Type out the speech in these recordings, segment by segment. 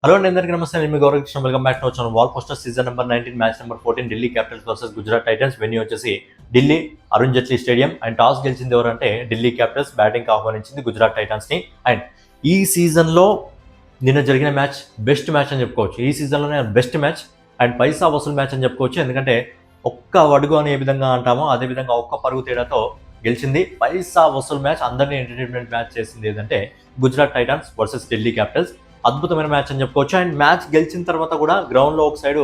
Hello అండి, అందరికీ నమస్తే. నేను మీ Gauravakrishna. Welcome back to our channel. Wall poster season number 19 match number 14 Delhi Capitals versus Gujarat Titans. Venue వచ్చేసి Delhi Arun Jaitley stadium. And toss గెలిచింది ఎవరంటే ఢిల్లీ క్యాపిటల్స్. బ్యాటింగ్ ఆహ్వానించింది గుజరాత్ టైటన్స్ ని. అండ్ ఈ సీజన్లో నిన్న జరిగిన మ్యాచ్ బెస్ట్ మ్యాచ్ అని చెప్పుకోవచ్చు. ఈ సీజన్లోనే బెస్ట్ మ్యాచ్ అండ్ పైసా వసూలు మ్యాచ్ అని చెప్పుకోవచ్చు. ఎందుకంటే ఒక్క అడుగు అని ఏ విధంగా అంటామో అదే విధంగా ఒక్క పరుగు తేడాతో గెలిచింది. పైసా వసూలు మ్యాచ్, అందరినీ ఎంటర్టైన్మెంట్ మ్యాచ్ చేసింది ఏదంటే Gujarat Titans versus Delhi Capitals. అద్భుతమైన మ్యాచ్ అని చెప్పుకోవచ్చు. అండ్ మ్యాచ్ గెలిచిన తర్వాత కూడా గ్రౌండ్లో ఒక సైడు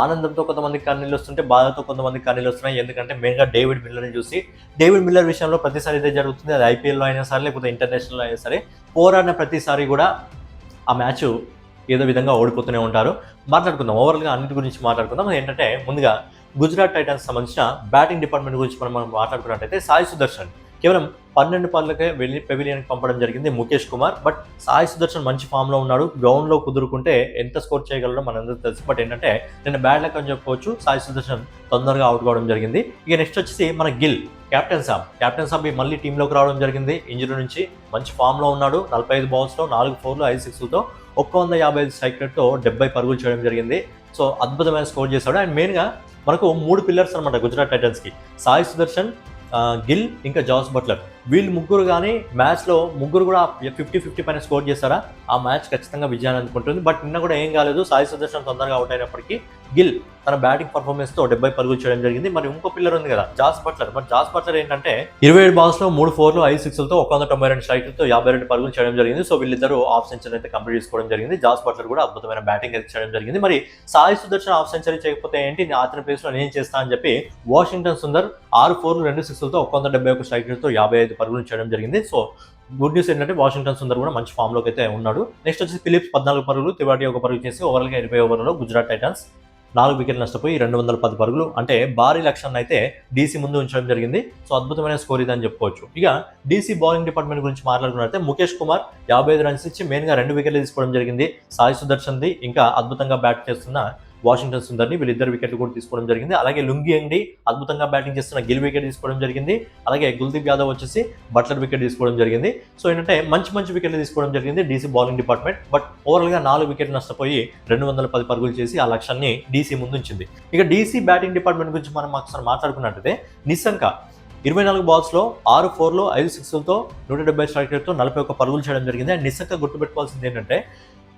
ఆనందంతో కొంతమందికి కన్నీళ్ళు వస్తుంటే, బాధతో కొంతమందికి కన్నీళ్ళు వస్తున్నాయి. ఎందుకంటే మెయిన్గా డేవిడ్ మిల్లర్ని చూసి. డేవిడ్ మిల్లర్ విషయంలో ప్రతిసారి ఇదే జరుగుతుంది. అది ఐపీఎల్లో అయినా సరే, లేకపోతే ఇంటర్నేషనల్లో అయినా సరే, పోరాడిన ప్రతిసారి కూడా ఆ మ్యాచ్ ఏదో విధంగా ఓడిపోతూనే ఉంటారు. మాట్లాడుకుందాం, ఓవరాల్గా అన్నిటి గురించి మాట్లాడుకుందాం. ఏంటంటే ముందుగా గుజరాత్ టైటన్స్ సంబంధించిన బ్యాటింగ్ డిపార్ట్మెంట్ గురించి మనం మాట్లాడుకున్నట్టయితే సాయి సుదర్శన్ కేవలం 12 పళ్ళకే వెళ్ళి పెవిలియన్కి పంపడం జరిగింది ముఖేష్ కుమార్. బట్ సాయి సుదర్శన్ మంచి ఫామ్లో ఉన్నాడు. గ్రౌండ్లో కుదురుకుంటే ఎంత స్కోర్ చేయగలడో మనందరూ తెలుసు. బట్ ఏంటంటే నిన్న బ్యాడ్ లక్ అని చెప్పుకోవచ్చు. సాయి సుదర్శన్ తొందరగా అవుట్ కావడం జరిగింది. ఇక నెక్స్ట్ వచ్చేసి మన గిల్, కెప్టెన్ సాబ్ మళ్ళీ టీంలోకి రావడం జరిగింది ఇంజరీ నుంచి. మంచి ఫామ్లో ఉన్నాడు. 45 బాల్స్లో 4 4లు 5 6లతో 155 స్ట్రైక్ రేట్తో 70 పరుగులు చేయడం జరిగింది. సో అద్భుతమైన స్కోర్ చేశాడు. అండ్ మెయిన్గా మనకు 3 పిల్లర్స్ అనమాట గుజరాత్ టైటన్స్కి: సాయి సుదర్శన్, గిల్, ఇంకా జాస్ బట్లర్. వీళ్ళు ముగ్గురు కానీ మ్యాచ్లో ముగ్గురు కూడా 50-50 పైన స్కోర్ చేస్తారా, ఆ మ్యాచ్ ఖచ్చితంగా విజయాన్ని అందుకుంటుంది. బట్ నిన్న కూడా ఏం కాలేదు. సాయి సుదర్శన్ తొందరగా అవుట్ అయినప్పటికీ గిల్ తన బ్యాటింగ్ పర్ఫార్మెన్స్తో 70 పరుగులు చేయడం జరిగింది. మరి ఇంకో పిల్లర్ ఉంది కదా, జాస్ బట్లర్. మరి జాస్ బట్లర్ ఏంటంటే 27 బాల్స్లో 3 4లు 5 6లతో 192 స్ట్రైక్లతో 52 పరుగులు చేయడం జరిగింది. సో వీళ్ళిద్దరూ హాఫ్ సెంచరీ అయితే కంప్లీట్ చేసుకోవడం జరిగింది. జాస్ బట్లర్ కూడా అద్భుతమైన బ్యాటింగ్ అయితే చేయడం జరిగింది. మరి సాయి సుదర్శన్ హాఫ్ సెంచరీ చేయకపోతే ఏంటి, అతని ప్లేస్లో నేను చేస్తా అని చెప్పి వాషింగ్టన్ సుందర్ 6 4లు 2 6లతో 171 స్ట్రైక్లతో 55 పరుగులు చేయడం జరిగింది. సో గుడ్ న్యూస్ ఏంటంటే వాషింగ్టన్ సుందర్ కూడా మంచి ఫామ్లోకి అయితే ఉన్నాడు. నెక్స్ట్ వచ్చేసి ఫిలిప్స్ 14 పరుగులు, తివాటి 1 పరుగు చేసి ఓవరాల్గా 20 ఓవర్లలో గుజరాత్ టైటన్స్ 4 వికెట్లు నష్టపోయి 210 పరుగులు, అంటే భారీ లక్ష్యాన్ని అయితే డీసీ ముందు ఉంచడం జరిగింది. సో అద్భుతమైన స్కోర్ ఇదని చెప్పుకోవచ్చు. ఇక డీసీ బౌలింగ్ డిపార్ట్మెంట్ గురించి మాట్లాడుకున్నట్లయితే ముఖేష్ కుమార్ 55 రన్స్ ఇచ్చి మెయిన్గా 2 వికెట్లు తీసుకోవడం జరిగింది. సాయి సుదర్శన్ది, ఇంకా అద్భుతంగా బ్యాట్ చేస్తున్న వాషింగ్టన్ సుందర్ని, వీళ్ళిద్దరు వికెట్లు కూడా తీసుకోవడం జరిగింది. అలాగే లుంగి ఎండి అద్భుతంగా బ్యాటింగ్ చేస్తున్న గిల్ వికెట్ తీసుకోవడం జరిగింది. అలాగే కుల్దీప్ యాదవ్ వచ్చేసి బట్లర్ వికెట్ తీసుకోవడం జరిగింది. సో ఏంటంటే మంచి వికెట్లు తీసుకోవడం జరిగింది డీసీ బౌలింగ్ డిపార్ట్మెంట్. బట్ ఓవరాల్గా 4 వికెట్లు నష్టపోయి 210 పరుగులు చేసి ఆ లక్ష్యాన్ని డీసీ ముందుంచింది. ఇక డీసీ బ్యాటింగ్ డిపార్ట్మెంట్ గురించి మనం ఒకసారి మాట్లాడుకున్నట్టయితే నిశంక 24 బాల్స్లో 6 4లు 5 6లతో 170 స్ట్రైక్ రేట్తో 41 పరుగులు చేయడం జరిగింది. అండ్ నిశంక గుర్తుపెట్టుకోవాల్సింది ఏంటంటే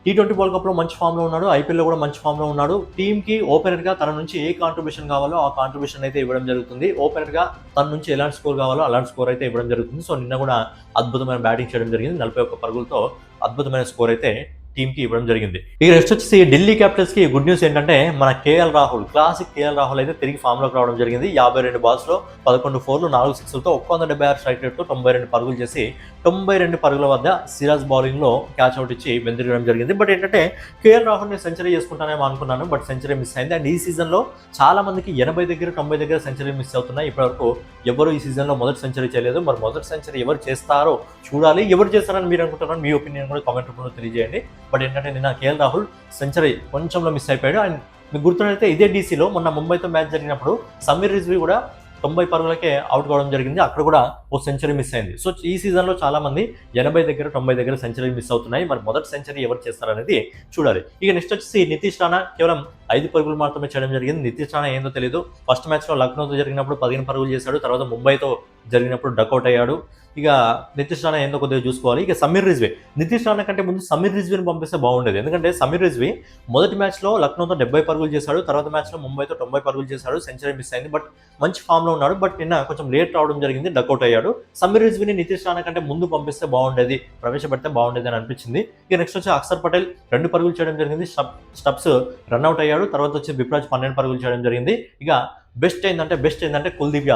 T20 వరల్డ్ కప్లో మంచి ఫామ్లో ఉన్నాడు, ఐపీఎల్లో కూడా మంచి ఫామ్లో ఉన్నాడు. టీంకి ఓపెనర్గా తన నుంచి ఏ కాంట్రిబ్యూషన్ కావాలో ఆ కాంట్రిబ్యూషన్ అయితే ఇవ్వడం జరుగుతుంది. ఓపెనర్గా తన నుంచి ఎలాంటి స్కోర్ కావాలో అలాంటి స్కోర్ అయితే ఇవ్వడం జరుగుతుంది. సో నిన్న కూడా అద్భుతమైన బ్యాటింగ్ చేయడం జరిగింది. 41 పరుగులతో అద్భుతమైన స్కోర్ అయితే టీంకి ఇవ్వడం జరిగింది. ఇక నెక్స్ట్ వచ్చేసి ఢిల్లీ క్యాపిటల్స్కి గుడ్ న్యూస్ ఏంటంటే మన KL Rahul, classic KL Rahul అయితే తిరిగి ఫామ్లోకి రావడం జరిగింది. 52 బాల్స్లో 11 4లు 4 6లతో 176 స్ట్రైక్ రేట్తో 92 పరుగులు చేసి 92 పరుగుల వద్ద సిరాజ్ బౌలింగ్లో క్యాచ్ అవుట్ ఇచ్చి వెందిరగడం జరిగింది. బట్ ఏంటంటే కేఎల్ రాహుల్ని సెంచరీ చేసుకుంటానేమో అనుకున్నాను, బట్ సెంచరీ మిస్ అయింది. అండ్ ఈ సీజన్లో చాలా మందికి 80 దగ్గర 90 దగ్గర సెంచరీ మిస్ అవుతున్నాయి. ఇప్పటివరకు ఎవరు ఈ సీజన్లో మొదటి సెంచరీ చేయలేదు. మరి మొదటి సెంచరీ ఎవరు చేస్తారో చూడాలి. ఎవరు చేస్తారని మీరు అనుకుంటున్నారు, మీ ఒపీనియన్ కూడా కామెంట్ రూపంలో తెలియజేయండి. బట్ ఏంటంటే నిన్న కేఎల్ రాహుల్ సెంచరీ కొంచెంలో మిస్ అయిపోయాడు. అండ్ మీకు గుర్తున్నట్లయితే ఇదే డీసీలో మొన్న ముంబైతో మ్యాచ్ జరిగినప్పుడు సమీర్ రిజ్వీ కూడా 90 పరుగులకే అవుట్ కావడం జరిగింది. అక్కడ కూడా ఓ సెంచరీ మిస్ అయింది. సో ఈ సీజన్లో చాలా మంది 80 దగ్గర 90 దగ్గర సెంచరీ మిస్ అవుతున్నాయి. మరి మొదటి సెంచరీ ఎవరు చేస్తారనేది చూడాలి. ఇక నెక్స్ట్ వచ్చేసి నితీష్ రాణా కేవలం 5 పరుగులు మాత్రమే చేయడం జరిగింది. నితీష్ రాణా ఏందో తెలియదు. ఫస్ట్ మ్యాచ్లో లక్నోతో జరిగినప్పుడు 15 పరుగులు చేశాడు. తర్వాత ముంబైతో జరిగినప్పుడు డకౌట్ అయ్యాడు. ఇక నితీష్ రాణా ఏందో కొద్దిగా చూసుకోవాలి. ఇక సమీర్ రిజ్వీ, నితీష్ రాణా కంటే ముందు సమీర్ రిజ్వీని పంపిస్తే బాగుండేది. ఎందుకంటే సమీర్ రిజ్వీ మొదటి మ్యాచ్లో లక్నోతో 70 పరుగులు చేశాడు. తర్వాత మ్యాచ్లో ముంబైతో 90 పరుగులు చేశాడు. సెంచరీ మిస్ అయింది. బట్ మంచి ఫామ్లో ఉన్నాడు. బట్ నిన్న కొంచెం లేట్ రావడం జరిగింది, డకౌట్ అయ్యాడు. సమీర్ రిజ్వీని నితీష్ రాణా కంటే ముందు పంపిస్తే బాగుండేది, ప్రవేశపెడితే బాగుండేది అని అనిపించింది. ఇక నెక్స్ట్ వచ్చి అక్షర్ పటేల్ 2 పరుగులు చేయడం జరిగింది. స్టబ్స్ రన్అట్ అయ్యాడు. తర్వాత వచ్చి బిప్రాజ్ 12 పరుగులు చేయడం జరిగింది. ఇక బెస్ట్ ఏంటంటే కుల్దీప్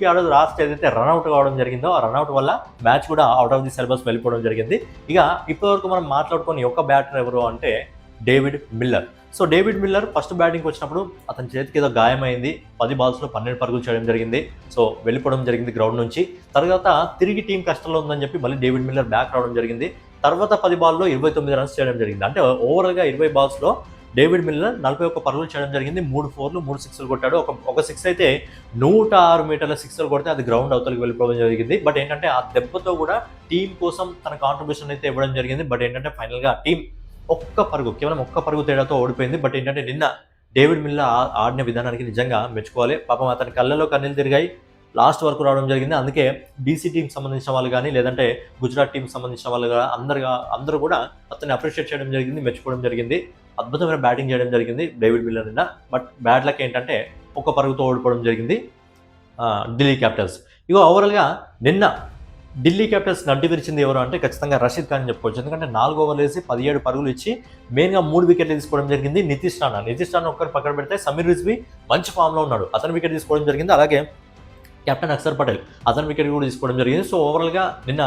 యాదవ్ లాస్ట్ ఏదైతే రన్అట్ కావడం జరిగిందో ఆ రన్అట్ వల్ల మ్యాచ్ కూడా అవుట్ ఆఫ్ ది సిలబస్ వెళ్ళిపోవడం జరిగింది. ఇక ఇప్పటివరకు మనం మాట్లాడుకొని ఒక బ్యాటర్ ఎవరు అంటే David Miller. So David Miller first బ్యాటింగ్కి వచ్చినప్పుడు అతని చేతికి ఏదో గాయమైంది. 10 బాల్స్లో 12 పరుగులు చేయడం జరిగింది. సో వెళ్ళిపోవడం జరిగింది గ్రౌండ్ నుంచి. తర్వాత తిరిగి టీం కష్టంలో ఉందని చెప్పి మళ్ళీ డేవిడ్ మిల్లర్ బ్యాక్ రావడం జరిగింది. తర్వాత 10 బాల్లో 29 రన్స్ చేయడం జరిగింది. అంటే ఓవరాల్గా 20 బాల్స్లో డేవిడ్ మిల్లర్ 41 పరుగులు చేయడం జరిగింది. 3 4లు 3 6లు కొట్టాడు. ఒక 6 అయితే 106 మీటర్ల 6లు కొడితే అది గ్రౌండ్ అవతలకి వెళ్ళిపోవడం జరిగింది. బట్ ఏంటంటే ఆ దెబ్బతో కూడా టీం కోసం తన కాంట్రిబ్యూషన్ అయితే ఇవ్వడం జరిగింది. బట్ ఏంటంటే ఫైనల్గా టీం కేవలం ఒక్క పరుగు తేడాతో ఓడిపోయింది. బట్ ఏంటంటే నిన్న డేవిడ్ మిల్లర్ ఆడిన విధానానికి నిజంగా మెచ్చుకోవాలి. పాపం అతని కళ్ళలో కన్నీళ్ళు తిరిగాయి, లాస్ట్ వరకు రావడం జరిగింది. అందుకే డీసీ టీంకి సంబంధించిన వాళ్ళు కానీ, లేదంటే గుజరాత్ టీంకి సంబంధించిన వాళ్ళు అందరూ కూడా అతన్ని అప్రిషియేట్ చేయడం జరిగింది, మెచ్చుకోవడం జరిగింది. అద్భుతమైన బ్యాటింగ్ చేయడం జరిగింది డేవిడ్ మిల్లర్ నిన్న. బట్ బ్యాడ్ లక్ ఏంటంటే ఒక పరుగుతో ఓడిపోవడం జరిగింది ఢిల్లీ క్యాపిటల్స్. ఇగో ఓవరాల్గా నిన్న ఢిల్లీ క్యాపిటల్స్ నడ్డి విరిచింది ఎవరు అంటే ఖచ్చితంగా రషీద్ ఖాన్ అని చెప్పుకోవచ్చు. ఎందుకంటే 4 ఓవర్లు వేసి 17 పరుగులు ఇచ్చి మెయిన్గా 3 వికెట్లు తీసుకోవడం జరిగింది. నితీష్ రాణా ఒక్కరు పక్కన పెడితే సమీర్ రిజ్వీ మంచి ఫామ్లో ఉన్నాడు, అతని వికెట్ తీసుకోవడం జరిగింది. అలాగే కెప్టెన్ అక్షర్ పటేల్ అతని వికెట్ కూడా తీసుకోవడం జరిగింది. సో ఓవరాల్గా నిన్న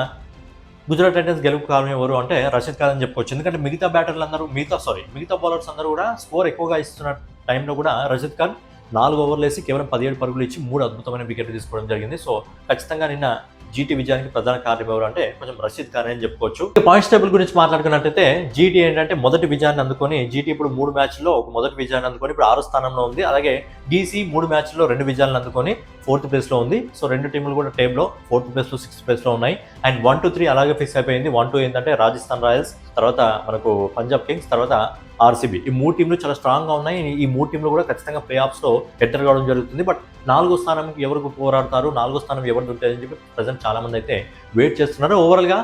గుజరాత్ టైటన్స్ గెలుపు కారణం ఎవరు అంటే రషీద్ ఖాన్ అని చెప్పుకోవచ్చు. ఎందుకంటే మిగతా బౌలర్స్ అందరూ కూడా స్కోర్ ఎక్కువగా ఇస్తున్న టైంలో కూడా రషీద్ ఖాన్ 4 ఓవర్లు వేసి కేవలం 17 పరుగులు ఇచ్చి 3 అద్భుతమైన వికెట్లు తీసుకోవడం జరిగింది. సో ఖచ్చితంగా నిన్న జీటీ విజయానికి ప్రధాన కారణం ఎవరు అంటే కొంచెం రషీద్ ఖాన్ అని చెప్పుకోవచ్చు. పాయింట్స్ టేబుల్ గురించి మాట్లాడుకున్నట్టయితే జీటీ ఏంటంటే మొదటి విజయాన్ని అందుకొని జీటీ ఇప్పుడు 3 మ్యాచ్ల్లో ఒక మొదటి విజయాన్ని అందుకొని ఇప్పుడు 6వ స్థానంలో ఉంది. అలాగే డీసీ 3 మ్యాచ్ల్లో 2 విజయాలను అందుకొని 4th ప్లేస్లో ఉంది. సో 2 టీంలు కూడా టేబుల్లో 4th ప్లేస్లో 6th ప్లేస్లో ఉన్నాయి. అండ్ 1, 2, 3 అలాగే ఫిక్స్ అయిపోయింది. 1, 2 ఏంటంటే రాజస్థాన్ రాయల్స్, తర్వాత మనకు పంజాబ్ కింగ్స్, తర్వాత ఆర్సీబీ. ఈ 3 టీంలు చాలా స్ట్రాంగ్గా ఉన్నాయి. ఈ 3 టీంలు కూడా ఖచ్చితంగా ప్లే ఆఫ్స్లో ఎంటర్ కావడం జరుగుతుంది. బట్ 4వ స్థానంకి ఎవరికి పోరాడతారు, 4వ స్థానం ఎవరు ఉంటాయని చెప్పి ప్రజెంట్ చాలా మంది అయితే వెయిట్ చేస్తున్నారు. ఓవరాల్గా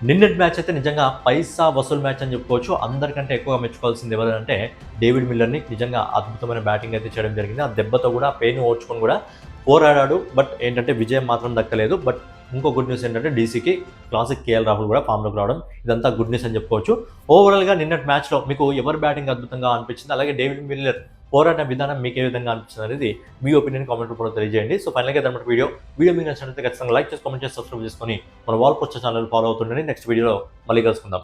నిన్నటి మ్యాచ్ అయితే నిజంగా పైసా వసూలు మ్యాచ్ అని చెప్పుకోవచ్చు. అందరికంటే ఎక్కువగా మెచ్చుకోవాల్సింది ఎవరంటే డేవిడ్ మిల్లర్ని. నిజంగా అద్భుతమైన బ్యాటింగ్ అయితే చేయడం జరిగింది. ఆ దెబ్బతో కూడా పెయిన్ ఓడ్చుకొని కూడా పోరాడాడు. బట్ ఏంటంటే విజయం మాత్రం దక్కలేదు. బట్ ఇంకో గుడ్ న్యూస్ ఏంటంటే డీసీకి క్లాసిక్ కేఎల్ రాహుల్ కూడా ఫామ్లోకి రావడం, ఇదంతా గుడ్ న్యూస్ అని చెప్పుకోవచ్చు. ఓవరాల్గా నిన్నటి మ్యాచ్లో మీకు ఎవరి బ్యాటింగ్ అద్భుతంగా అనిపించింది, అలాగే డేవిడ్ మిల్లర్ పోరాడిన విధానం మీకు ఏ విధంగా అనిపించింది అనేది మీ ఒపీనియన్ కామెంట్ రూపంలో తెలియజేయండి. సో ఫైనల్గా దాని వీడియో మీకు నచ్చినట్లయితే ఖచ్చితంగా లైక్ చేసి, కామెంట్ చేసి, సబ్స్క్రైబ్ చేసుకొని మన వాల్ పోస్టర్ ఛానల్ ఫాలో అవుతుండండి. నెక్స్ట్ వీడియోలో మళ్ళీ కలుసుకుందాం.